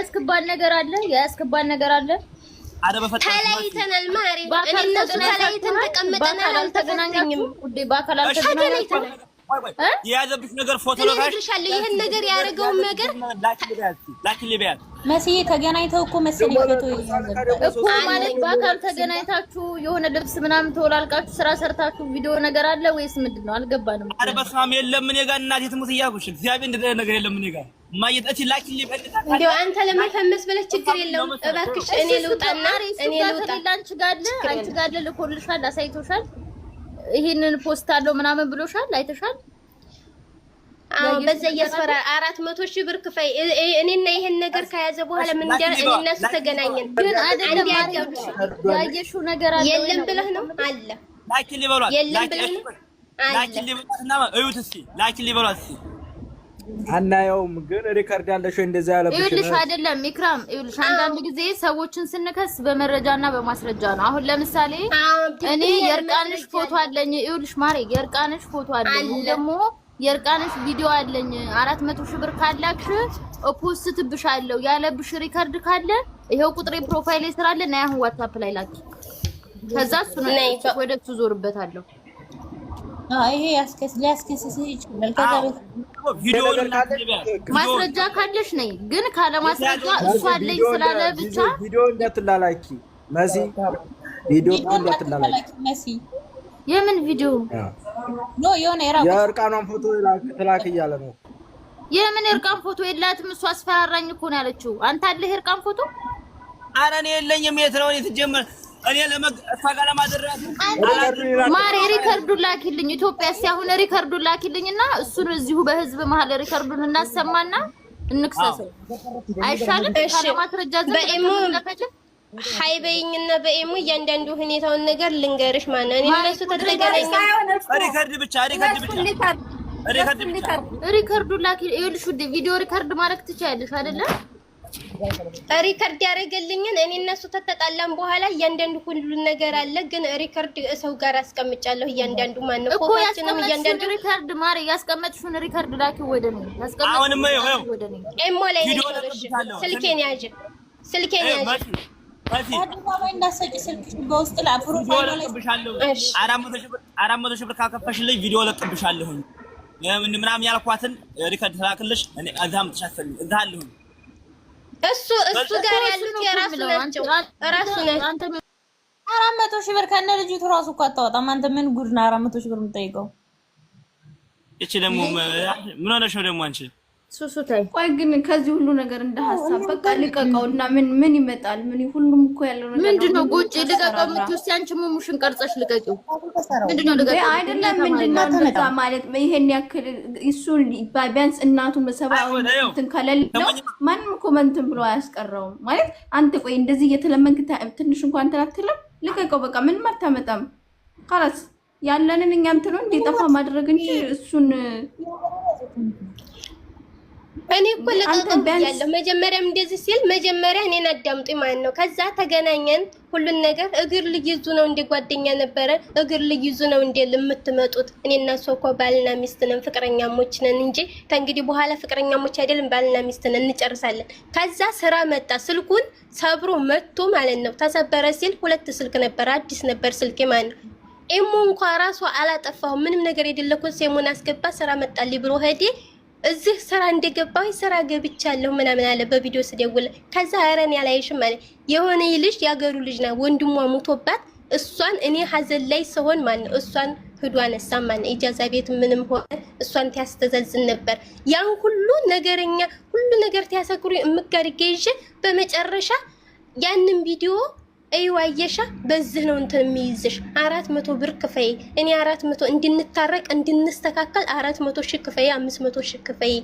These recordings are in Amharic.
ያስከባል ነገር አለ ያስከባል ነገር አለ ተለያይተናል ማሪ እኔ እነሱ ተለያይተን ተቀምጠናል አልተገናኘንም ውዴ በአካል አልተገናኘንም የያዘብሽ ነገር ፎቶ ለካሽ ይሄን ነገር ያረጋው ነገር ላኪሊቢያት መሲ ተገናኝተው እኮ መሰለኝ ፎቶ እኮ ማለት በአካል ተገናኝታችሁ የሆነ ልብስ ምናምን ተወላልቃችሁ ስራ ሰርታችሁ ቪዲዮ ነገር አለ ወይስ ምንድነው አልገባንም አረ በስማም የለም እኔ ጋር እናቴ ትሙት ይያቁሽ እግዚአብሔር እንደዚህ ነገር የለም እኔ ጋር ማየት ላኪሊቢያት እንደው አንተ ለመፈመስ ብለህ ችግር የለውም እባክሽ እኔ ልውጣና እኔ ልውጣ አንቺ ጋር ልኮልሻል አሳይቶሻል ይሄንን ፖስት አለው ምናምን ብሎሻል አይተሻል አዎ በዛ ያስፈራ 400,000 ብር ክፈይ እኔና ይሄን ነገር ከያዘ በኋላ ምን እንደ እኔና እሱ ተገናኘን ግን አይደለም ያየሽው ነገር አለ የለም ብለህ ነው አለ ላኪሊበሏት የለም ብለህ ነው ላኪሊበሏትና እዩት እስኪ ላኪሊበሏት እስኪ አናየውም ግን ሪከርድ ያለሽ እንደዛ ያለብሽ ይኸውልሽ አይደለም ኢክራም ይኸውልሽ አንዳንድ ጊዜ ሰዎችን ስንከስ በመረጃና በማስረጃ ነው አሁን ለምሳሌ እኔ የርቃንሽ ፎቶ አለኝ ይኸውልሽ ማሬ የርቃንሽ ፎቶ አለኝ ደግሞ የርቃንሽ ቪዲዮ አለኝ 400,000 ብር ካላክሽ ፖስት ትብሻለሁ ያለብሽ ሪከርድ ካለ ይሄው ቁጥሬ ፕሮፋይል ላይ ስላለ እና አሁን ዋትስአፕ ላይ ላኪ ከዛ እሱ ነው ወደሱ ዞርበታለሁ ይሄ ሊያስከስስ ይችላል ከዛ ቪዲዮ ማስረጃ ካለሽ ነኝ ግን ካለ ማስረጃ እሱ አለኝ ስላለ ብቻ ቪዲዮ እንዳትላላኪ መሲ ቪዲዮ እንዳትላላኪ መሲ የምን ቪዲዮ ኖ የሆነ የእርቃኗን ፎቶ ትላክ እያለ ነው የምን እርቃን ፎቶ የላትም እሱ አስፈራራኝ እኮ ነው ያለችው አንተ አለህ እርቃን ፎቶ ኧረ እኔ የለኝም የት ነው እኔ ትጀምር እኔ ለማድረግ ማሬ ሪከርዱን ላኪልኝ ኢትዮጵያ ሲያሁን ሪከርዱን ላኪልኝና እሱን እዚሁ በህዝብ መሀል ሪከርዱን እናሰማና እንክሰሰው አይሻልም ካለ ማስረጃ በኤሞ ሃይበይኝና በኤሞ እያንዳንዱ ሁኔታውን ነገር ልንገርሽ ማን እኔ እነሱ ተገናኘን ሪከርድ ብቻ ሪከርዱን ላኪ ይኸውልሽ ቪዲዮ ሪከርድ ማድረግ ትችያለሽ አይደለ ሪከርድ ያደረገልኝን እኔ እነሱ ተጣላን በኋላ እያንዳንዱ ሁሉ ነገር አለ ግን ሪከርድ ሰው ጋር አስቀምጫለሁ እያንዳንዱ ማን ነው ፎቶችንም እያንዳንዱ ሪከርድ ማሪ ያስቀመጥሽውን ሪከርድ ላኪ ወደኔ አሁንም ወደኔ ኤሞ ላይ ስልኬን ያዥ አድማባይ እንዳሰጪ ስልክሽ በውስጥ ላይ ፕሮፋይል ላይ እሺ 400,000 ብር ካከፈሽልኝ ቪዲዮ ለቅብሻለሁ ምናምን ያልኳትን ሪከርድ ተላክልሽ እኔ አዛም ተሻፈል እዛለሁ እሱ ጋር ያሉት የራሱ ናቸው ራሱ ነው 400,000 ብር ከነ ልጅቱ ራሱ እኮ አታወጣም አንተ ምን ጉድ ነው 400,000 ብር የምጠይቀው እቺ ደግሞ ምን ሆነሽ ነው ደግሞ አንቺ ሱሱታይ ቆይ ግን ከዚህ ሁሉ ነገር እንደ ሐሳብ በቃ ልቀቀውና ምን ይመጣል ምን ሁሉም እኮ ያለው ነገር ምንድነው ጎጭ ልቀቀው ምትውስ አንቺ ሙሙሽን ቀርጸሽ ልቀቂው ምንድነው ልቀቀው አይደለም ምንድነው ተመጣ ማለት ይሄን ያክል እሱን ቢያንስ እናቱ መሰባው እንትን ከለለው ማንም ኮመንት ብሎ አያስቀረውም ማለት አንተ ቆይ እንደዚህ እየተለመንክ ትንሽ እንኳን ተላክተለም ልቀቀው በቃ ምን ማታመጣም خلاص ያለንን እኛ እንትን ነው እንዲጠፋ ማድረግ እንጂ እሱን እኔ እኮ ለቀቀም ያለው መጀመሪያም እንደዚህ ሲል መጀመሪያ እኔን አዳምጡኝ ማለት ነው ከዛ ተገናኘን ሁሉን ነገር እግር ልይዙ ነው እንደ ጓደኛ ነበረ እግር ልይዙ ነው እንደ ለምትመጡት እኔና እሱ እኮ ባልና ሚስት ነን ፍቅረኛሞች ነን እንጂ ከእንግዲህ በኋላ ፍቅረኛሞች አይደለም ባልና ሚስት ነን እንጨርሳለን ከዛ ስራ መጣ ስልኩን ሰብሮ መጥቶ ማለት ነው ተሰበረ ሲል ሁለት ስልክ ነበር አዲስ ነበር ስልኬ ማለት ነው ኤሞ እንኳን ራሱ አላጠፋው ምንም ነገር የደለኩት ሰሞን አስገባ ስራ መጣልኝ ብሎ ሄዴ እዚህ ስራ እንደገባው ስራ ገብቻለሁ ምናምን አለ በቪዲዮ ስደውል ከዛ አረን ያላይሽም ማለት የሆነ ልጅ ያገሩ ልጅ ነው ወንድሟ ሞቶባት እሷን እኔ ሀዘን ላይ ሰሆን ማን እሷን ህዷን አሳማን ኢጃዛ ቤት ምንም ሆነ እሷን ታስተዛዝን ነበር ያን ሁሉ ነገርኛ ሁሉ ነገር ታሰክሩ እምጋርገይሽ በመጨረሻ ያንን ቪዲዮ አይዋየሻ በዚህ ነው እንትን የሚይዝሽ 400 ብር ክፈይ እኔ 400 እንድንታረቅ እንድንስተካከል 400,000 ክፈይ 500,000 ክፈይ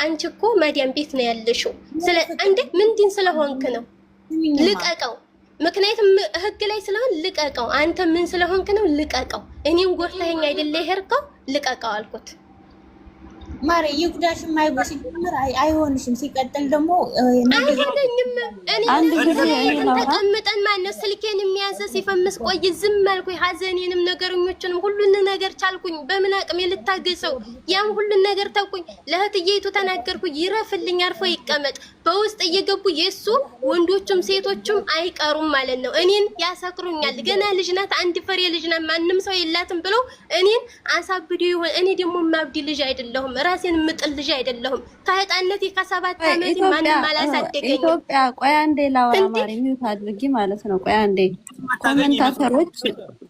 አንቺ እኮ ማዲያም ቤት ነው ያለሽው ስለ አንዴ ምንድን ስለሆንክ ነው ልቀቀው ምክንያቱም ህግ ላይ ስለሆነ ልቀቀው አንተ ምን ስለሆንክ ነው ልቀቀው እኔን ጎርተኸኝ አይደለ ይሄርከው ልቀቀው አልኩት ማሬ ይጉዳሽ ማይጎሽ ጀምር አይሆንሽም ሲቀጥል ደግሞ አይሆንኝም እኔ ተቀምጠን ማነው ስልኬን የሚያዘ ሲፈምስ ቆይ ዝም አልኩኝ ሀዘኔንም ነገርኞችንም ሁሉን ነገር ቻልኩኝ በምን አቅሜ ልታገሰው ያም ሁሉን ነገር ተውኩኝ ለህትዬቱ ተናገርኩኝ ይረፍልኝ አርፎ ይቀመጥ በውስጥ እየገቡ የሱ ወንዶቹም ሴቶቹም አይቀሩም ማለት ነው። እኔን ያሰክሩኛል። ገና ልጅ ናት፣ አንድ ፍሬ ልጅ ናት፣ ማንም ሰው የላትም ብለው እኔን አሳብዶ ይሆን። እኔ ደግሞ ማብዲ ልጅ አይደለሁም፣ ራሴን ምጥል ልጅ አይደለሁም። ከህፃንነቴ ከ7 ዓመት ማንም አላሳደገኝም። ኢትዮጵያ ቆይ አንዴ ላወራ ማሪ ሚውት አድርጊ ማለት ነው። ቆይ አንዴ ኮሜንታተሮች፣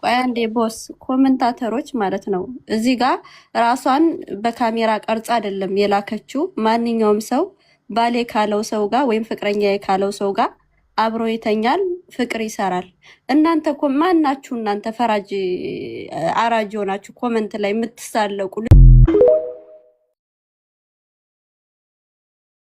ቆይ አንዴ ቦስ ኮሜንታተሮች ማለት ነው። እዚህ ጋር ራሷን በካሜራ ቀርጻ አይደለም የላከችው። ማንኛውም ሰው ባሌ ካለው ሰው ጋር ወይም ፍቅረኛ ካለው ሰው ጋር አብሮ ይተኛል፣ ፍቅር ይሰራል። እናንተ እኮ ማናችሁ? እናንተ ፈራጅ አራጅ ሆናችሁ ኮመንት ላይ የምትሳለቁ